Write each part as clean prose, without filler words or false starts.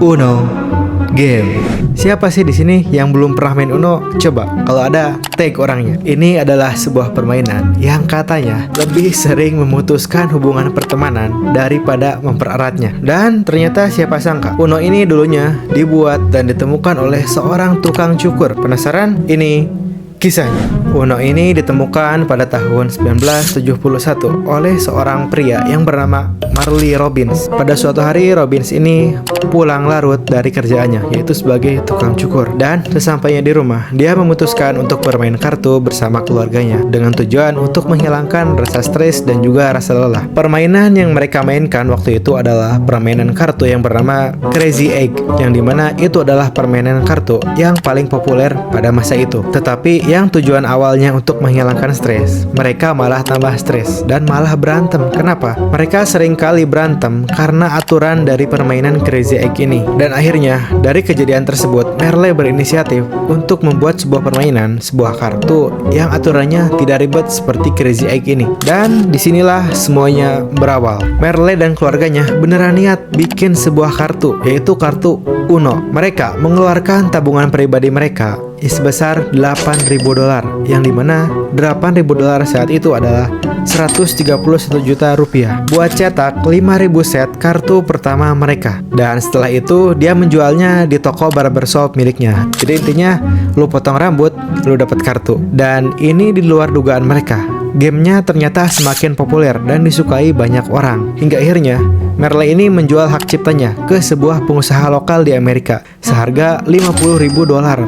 Uno Game. Siapa sih di sini yang belum pernah main Uno? Coba, kalau ada, tag orangnya. Ini adalah sebuah permainan yang katanya lebih sering memutuskan hubungan pertemanan daripada mempereratnya. Dan ternyata siapa sangka, Uno ini dulunya dibuat dan ditemukan oleh seorang tukang cukur. Penasaran? Ini kisahnya. Uno ini ditemukan pada tahun 1971 oleh seorang pria yang bernama Marley Robbins. Pada suatu hari Robbins ini pulang larut dari kerjaannya, yaitu sebagai tukang cukur. Dan sesampainya di rumah, dia memutuskan untuk bermain kartu bersama keluarganya dengan tujuan untuk menghilangkan rasa stres dan juga rasa lelah. Permainan yang mereka mainkan waktu itu adalah permainan kartu yang bernama Crazy Egg, yang dimana itu adalah permainan kartu yang paling populer pada masa itu. Tetapi yang tujuan awalnya untuk menghilangkan stres, mereka malah tambah stres dan malah berantem. Kenapa? Mereka sering kali berantem karena aturan dari permainan Crazy Egg ini. Dan akhirnya dari kejadian tersebut, Marley berinisiatif untuk membuat sebuah permainan, sebuah kartu yang aturannya tidak ribet seperti Crazy Egg ini. Dan disinilah semuanya berawal. Marley dan keluarganya beneran niat bikin sebuah kartu, yaitu kartu Uno. Mereka mengeluarkan tabungan pribadi mereka sebesar $8.000, yang dimana $8.000 saat itu adalah 131 juta rupiah buat cetak 5.000 set kartu pertama mereka. Dan setelah itu dia menjualnya di toko barbershop miliknya. Jadi intinya, lu potong rambut, lu dapat kartu. Dan ini di luar dugaan mereka. Gamenya ternyata semakin populer dan disukai banyak orang. Hingga akhirnya Marley ini menjual hak ciptanya ke sebuah pengusaha lokal di Amerika seharga $50.000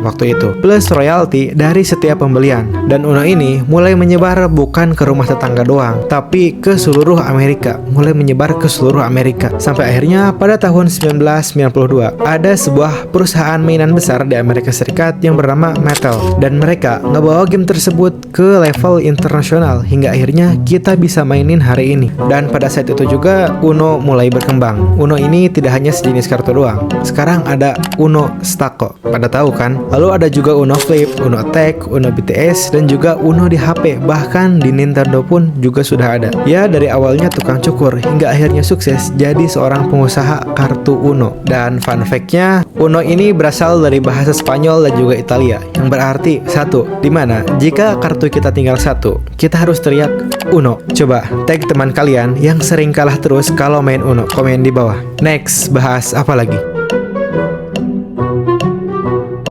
waktu itu, plus royalti dari setiap pembelian. Dan Uno ini mulai menyebar bukan ke rumah tetangga doang, tapi ke seluruh Amerika. Mulai menyebar ke seluruh Amerika. Sampai akhirnya pada tahun 1992 ada sebuah perusahaan mainan besar di Amerika Serikat yang bernama Mattel. Dan mereka ngebawa game tersebut ke level internasional hingga akhirnya kita bisa mainin hari ini. Dan pada saat itu juga Uno mulai berkembang. Uno ini tidak hanya sejenis kartu doang. Sekarang ada Uno Stako. Pada tahu kan? Lalu ada juga Uno Flip, Uno Tag, Uno BTS, dan juga Uno di HP. Bahkan di Nintendo pun juga sudah ada. Ya, dari awalnya tukang cukur hingga akhirnya sukses jadi seorang pengusaha kartu Uno. Dan fun fact-nya, Uno ini berasal dari bahasa Spanyol dan juga Italia, yang berarti satu. Dimana jika kartu kita tinggal satu, kita harus teriak Uno. Coba tag teman kalian yang sering kalah terus kalau main Uno, komen di bawah. Next, bahas apa lagi?